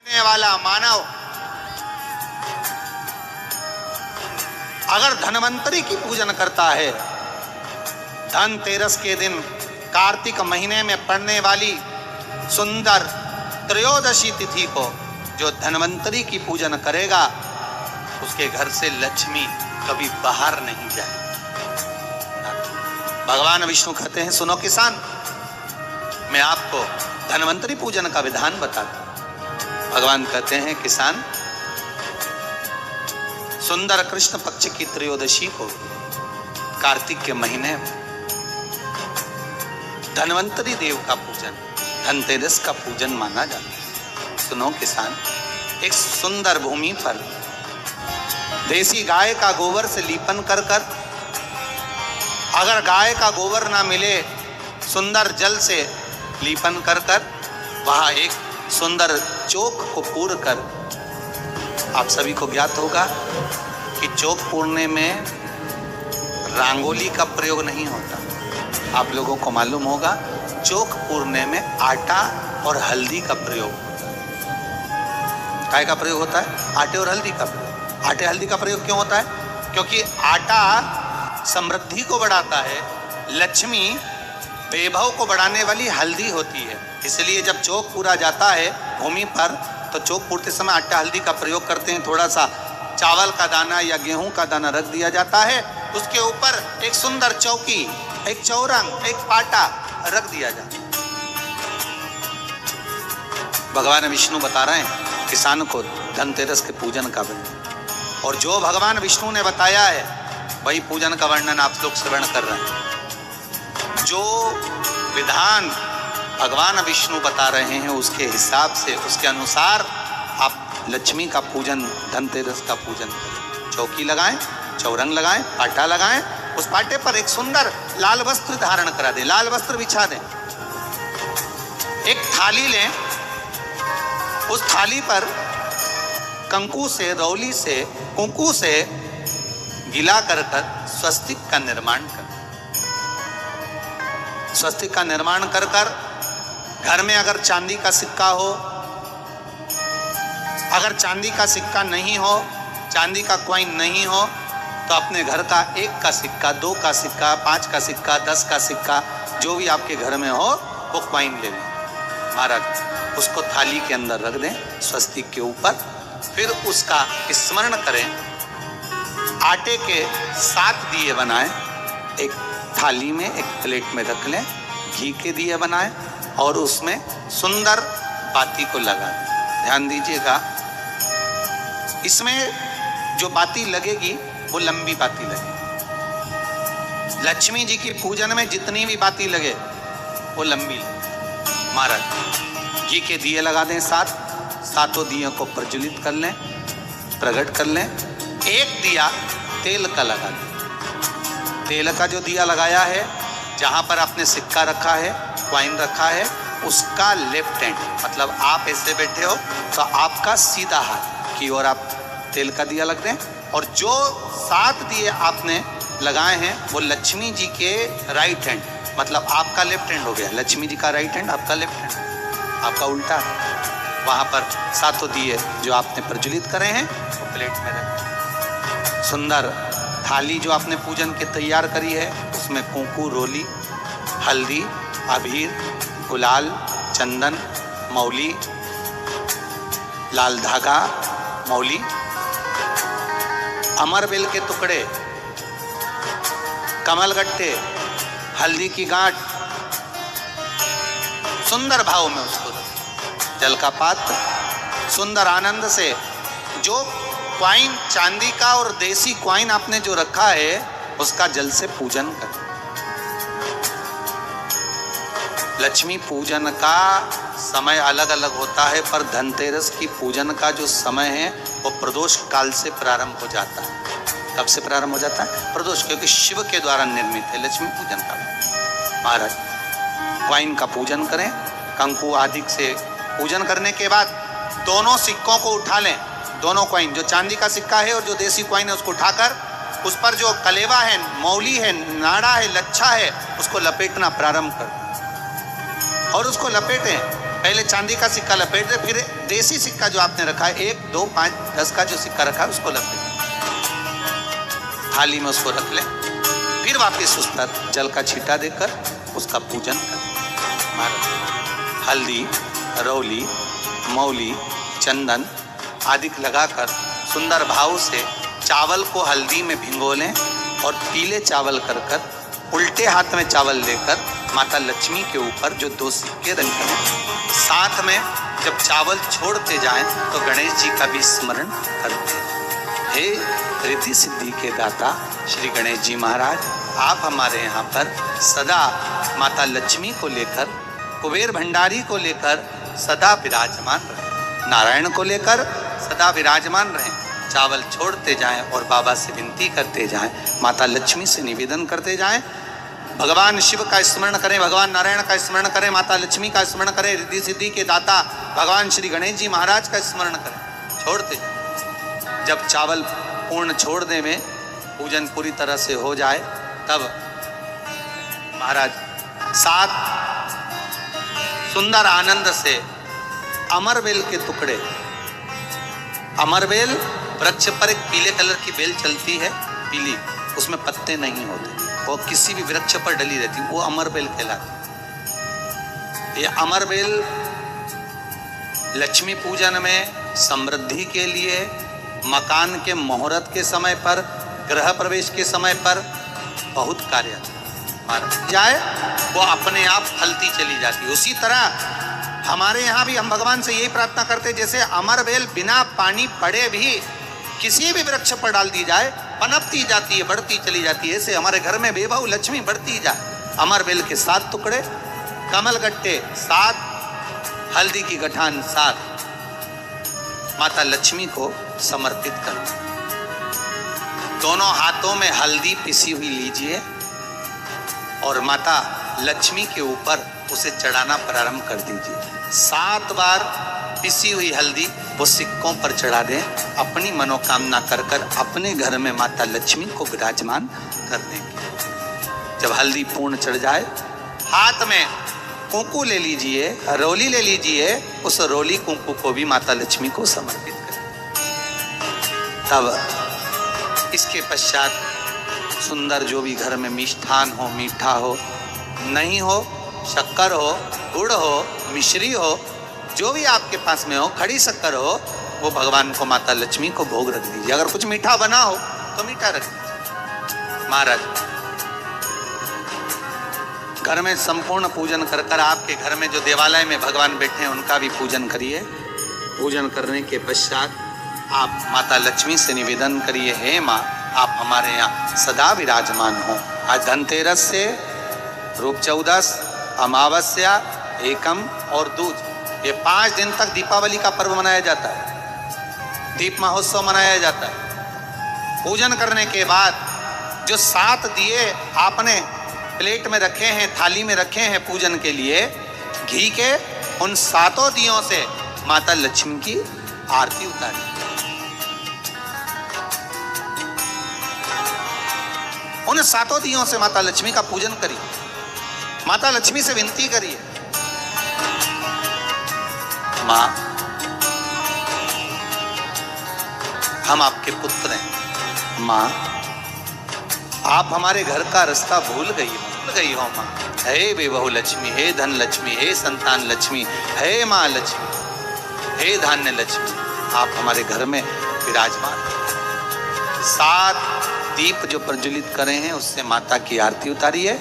वाला मानव अगर धनवंतरी की पूजन करता है, धनतेरस के दिन कार्तिक महीने में पड़ने वाली सुंदर त्रयोदशी तिथि को जो धनवंतरी की पूजन करेगा, उसके घर से लक्ष्मी कभी बाहर नहीं जाए। भगवान विष्णु कहते हैं, सुनो किसान, मैं आपको धनवंतरी पूजन का विधान बताता हूं। भगवान कहते हैं, किसान, सुंदर कृष्ण पक्ष की त्रयोदशी को कार्तिक के महीने में धनवंतरी देव का पूजन, धनतेरस का पूजन माना जाता है। सुनो किसान, एक सुंदर भूमि पर देसी गाय का गोबर से लीपन कर कर, अगर गाय का गोबर ना मिले, सुंदर जल से लीपन कर कर वहां एक सुंदर चौक को पूर कर, आप सभी को ज्ञात होगा कि चौक पूरने में रंगोली का प्रयोग नहीं होता। आप लोगों को मालूम होगा, चौक पूरने में आटा और हल्दी का प्रयोग होता है। काय का प्रयोग होता है? आटे और हल्दी का प्रयोग। आटे हल्दी का प्रयोग क्यों होता है? क्योंकि आटा समृद्धि को बढ़ाता है, लक्ष्मी वैभव को बढ़ाने वाली हल्दी होती है। इसलिए जब चौक पूरा जाता है भूमि पर, तो चौक पूरते समय आटा हल्दी का प्रयोग करते हैं। थोड़ा सा चावल का दाना या गेहूं का दाना रख दिया जाता है, उसके ऊपर एक सुंदर चौकी, एक चौरंग, एक पाटा रख दिया जाता है। भगवान विष्णु बता रहे हैं किसान को धनतेरस के पूजन का वर्णन, और जो भगवान विष्णु ने बताया है वही पूजन का वर्णन आप लोग श्रवण कर रहे हैं। जो विधान भगवान विष्णु बता रहे हैं, उसके हिसाब से, उसके अनुसार आप लक्ष्मी का पूजन, धनतेरस का पूजन करें। चौकी लगाएं, चौरंग लगाएं, पाटा लगाएं, उस पाटे पर एक सुंदर लाल वस्त्र धारण करा दें, लाल वस्त्र बिछा दें। एक थाली लें, उस थाली पर कंकु से, रौली से, कुंकू से गिला कर स्वस्तिक का निर्माण कर, स्वस्तिक का निर्माण कर कर घर में अगर चांदी का सिक्का हो, अगर चांदी का सिक्का नहीं हो, चांदी का कॉइन नहीं हो, तो अपने घर का 1 का सिक्का, 2 का सिक्का, 5 का सिक्का, 10 का सिक्का, जो भी आपके घर में हो वो कॉइन ले लें महाराज, उसको थाली के अंदर रख दें स्वस्तिक के ऊपर। फिर उसका स्मरण करें, आटे के 7 दिए बनाएं, एक थाली में, एक प्लेट में रख लें, घी के दिए बनाएं और उसमें सुंदर बाती को लगा दें। ध्यान दीजिएगा, इसमें जो बाती लगेगी वो लंबी बाती लगेगी। लक्ष्मी जी की पूजन में जितनी भी बाती लगे वो लंबी लगे। महाराज घी के दिए लगा दें 7, सातों दियों को प्रज्वलित कर लें, प्रकट कर लें। एक दिया तेल का लगा दें। तेल का जो दिया लगाया है, जहां पर आपने सिक्का रखा है, कॉइन रखा है, उसका लेफ्ट हैंड, मतलब आप ऐसे बैठे हो तो आपका सीधा हाथ की ओर आप तेल का दिया लग दें। और जो 7 दिए आपने लगाए हैं वो लक्ष्मी जी के राइट हैंड, मतलब आपका लेफ्ट हैंड हो गया, लक्ष्मी जी का राइट हैंड, आपका लेफ्ट हैंड, आपका उल्टा। वहां पर 7 दिए जो आपने प्रज्वलित करे हैं वो प्लेट में रखें। सुंदर थाली जो आपने पूजन के तैयार करी है, उसमें कुंकू, रोली, हल्दी, अबीर, गुलाल, चंदन, मौली, लाल धागा, मौली, अमरबेल के टुकड़े, कमलगट्टे, हल्दी की गांठ, सुंदर भाव में उसको जल का पात्र, सुंदर आनंद से जो क्वाइन चांदी का और देसी क्वाइन आपने जो रखा है उसका जल से पूजन कर। लक्ष्मी पूजन का समय अलग अलग होता है, पर धनतेरस की पूजन का जो समय है वो प्रदोष काल से प्रारंभ हो जाता है। कब से प्रारंभ हो जाता है? प्रदोष, क्योंकि शिव के द्वारा निर्मित है लक्ष्मी पूजन का। महाराज क्वाइन का पूजन करें, कंकु आदि से पूजन करने के बाद दोनों सिक्कों को उठा लें, दोनों कॉइन, जो चांदी का सिक्का है और जो देसी कॉइन है, उसको उठाकर उस पर जो कलेवा है, मौली है, नाड़ा है, लच्छा है, उसको लपेटना प्रारंभ कर और उसको लपेटें। पहले चांदी का सिक्का लपेट दे, फिर देसी सिक्का जो आपने रखा है 1, 2, 5, 10 का जो सिक्का रखा है उसको लपेट, थाली में उसको रख ले, फिर वापस उस पर जल का छींटा देकर उसका पूजन कर। हल्दी, रौली, मौली, चंदन आदि लगाकर सुंदर भाव से चावल को हल्दी में भिगो लें और पीले चावल कर कर उल्टे हाथ में चावल लेकर माता लक्ष्मी के ऊपर जो 2 सिक्के रखे हैं, साथ में जब चावल छोड़ते जाएं तो गणेश जी का भी स्मरण करते हैं। हे रिद्धि सिद्धि के दाता श्री गणेश जी महाराज, आप हमारे यहाँ पर सदा माता लक्ष्मी को लेकर, कुबेर भंडारी को लेकर सदा विराजमान रहे, नारायण को लेकर सदा विराजमान रहें। चावल छोड़ते जाएं और बाबा से विनती करते जाएं, माता लक्ष्मी से निवेदन करते जाएं, भगवान शिव का स्मरण करें, भगवान नारायण का स्मरण करें, माता लक्ष्मी का स्मरण करें, रिद्धि सिद्धि के दाता भगवान श्री गणेश जी महाराज का स्मरण करें, छोड़ते जाएं। जब चावल पूर्ण छोड़ दे में पूजन पूरी तरह से हो जाए तब महाराज 7 सुंदर आनंद से अमरबेल के टुकड़े, अमरबेल वृक्ष पर एक पीले कलर की बेल चलती है, पीली, उसमें पत्ते नहीं होते, वो किसी भी वृक्ष पर डली रहती, वो अमरबेल कहलाती। ये अमरबेल लक्ष्मी पूजन में, समृद्धि के लिए, मकान के मुहूर्त के समय पर, गृह प्रवेश के समय पर बहुत कार्य जाए, वो अपने आप फलती चली जाती। उसी तरह हमारे यहाँ भी हम भगवान से यही प्रार्थना करते, जैसे अमरबेल बिना पानी पड़े भी किसी भी वृक्ष पर डाल दी जाए पनपती जाती है, बढ़ती चली जाती है, ऐसे हमारे घर में बेबहू लक्ष्मी बढ़ती जाए। अमरबेल के 7 टुकड़े, कमल गट्टे 7, हल्दी की गठान 7, माता लक्ष्मी को समर्पित कर। दोनों हाथों में हल्दी पिसी हुई लीजिए और माता लक्ष्मी के ऊपर उसे चढ़ाना प्रारंभ कर दीजिए। 7 बार पिसी हुई हल्दी वो सिक्कों पर चढ़ा दें, अपनी मनोकामना कर कर अपने घर में माता लक्ष्मी को विराजमान कर देंगे। जब हल्दी पूर्ण चढ़ जाए, हाथ में कुंकू ले लीजिए, रोली ले लीजिए, उस रोली कुंकू को भी माता लक्ष्मी को समर्पित करें। तब इसके पश्चात सुंदर जो भी घर में मिष्ठान हो, मीठा हो, नहीं हो, शक्कर हो, गुड़ हो, मिश्री हो, जो भी आपके पास में हो, खड़ी शक्कर हो, वो भगवान को, माता लक्ष्मी को भोग रख दीजिए। अगर कुछ मीठा बना हो तो मीठा रख दीजिए। महाराज घर में संपूर्ण पूजन कर कर आपके घर में जो देवालय में भगवान बैठे हैं उनका भी पूजन करिए। पूजन करने के पश्चात आप माता लक्ष्मी से निवेदन करिए, हे माँ, आप हमारे यहाँ सदा विराजमान हो। आज धनतेरस से रूप चौदस, अमावस्या, एकम और दूज, ये 5 दिन तक दीपावली का पर्व मनाया जाता है, दीप महोत्सव मनाया जाता है। पूजन करने के बाद जो 7 दिए आपने प्लेट में रखे हैं, थाली में रखे हैं पूजन के लिए, घी के, उन 7 दियों से माता लक्ष्मी की आरती उतारी। उन 7 दियों से माता लक्ष्मी का पूजन करिए, माता लक्ष्मी से विनती करिए, माँ, हम आपके पुत्र हैं। माँ, आप हमारे घर का रास्ता भूल गई हो माँ। हे बेबहू लक्ष्मी, हे धन लक्ष्मी, हे संतान लक्ष्मी, हे माँ लक्ष्मी, हे धान्य लक्ष्मी, आप हमारे घर में विराजमान। 7 दीप जो प्रज्वलित करे हैं उससे माता की आरती उतारिए।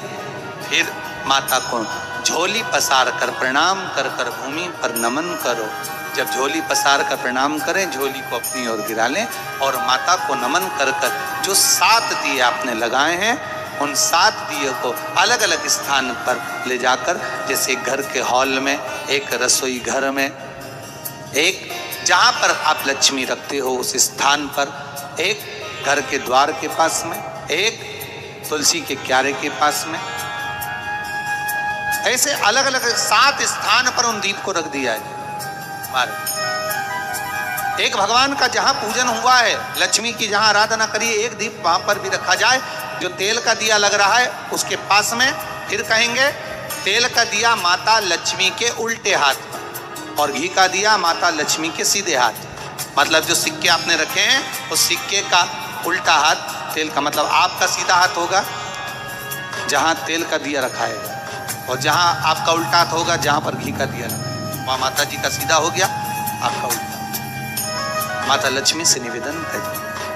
फिर माता को झोली पसार कर प्रणाम कर कर भूमि पर नमन करो। जब झोली पसार कर प्रणाम करें, झोली को अपनी ओर गिरा लें और माता को नमन कर कर जो 7 दिए आपने लगाए हैं, उन 7 दिए को अलग अलग स्थान पर ले जाकर, जैसे घर के हॉल में, एक रसोई घर में, एक जहाँ पर आप लक्ष्मी रखते हो उस स्थान पर, एक घर के द्वार के पास में, एक तुलसी के क्यारे के पास में, ऐसे अलग अलग 7 स्थान पर उन दीप को रख दिया है। एक भगवान का जहां पूजन हुआ है, लक्ष्मी की जहां आराधना करिए, एक दीप वहां पर भी रखा जाए। जो तेल का दिया लग रहा है उसके पास में, फिर कहेंगे तेल का दिया माता लक्ष्मी के उल्टे हाथ पर, और घी का दिया माता लक्ष्मी के सीधे हाथ। मतलब जो सिक्के आपने रखे हैं उस सिक्के का उल्टा हाथ तेल का, मतलब आपका सीधा हाथ होगा जहां तेल का दिया रखाएगा, और जहां आपका उल्टा हाथ होगा जहां पर घी का दिया रखाएगा। वहां माता जी का सीधा हो गया, आपका उल्टा। माता लक्ष्मी से निवेदन करें,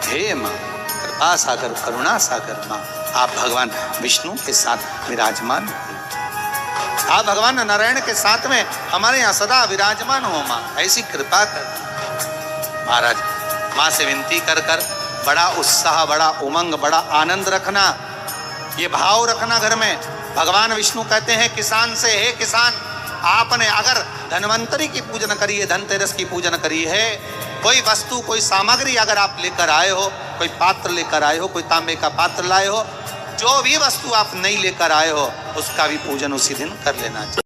हे माँ कृपा सागर करुणा सागर माँ, आप भगवान विष्णु के साथ विराजमान, आप भगवान नारायण के साथ में हमारे यहाँ सदा विराजमान हो माँ, ऐसी कृपा कर। महाराज माँ से विनती कर कर बड़ा उत्साह, बड़ा उमंग, बड़ा आनंद रखना, ये भाव रखना घर में। भगवान विष्णु कहते हैं किसान से, हे किसान आपने अगर धन्वंतरी की पूजन करी है, धनतेरस की पूजन करी है, कोई वस्तु कोई सामग्री अगर आप लेकर आए हो, कोई पात्र लेकर आए हो, कोई तांबे का पात्र लाए हो, जो भी वस्तु आप नहीं लेकर आए हो उसका भी पूजन उसी दिन कर लेना चाहिए।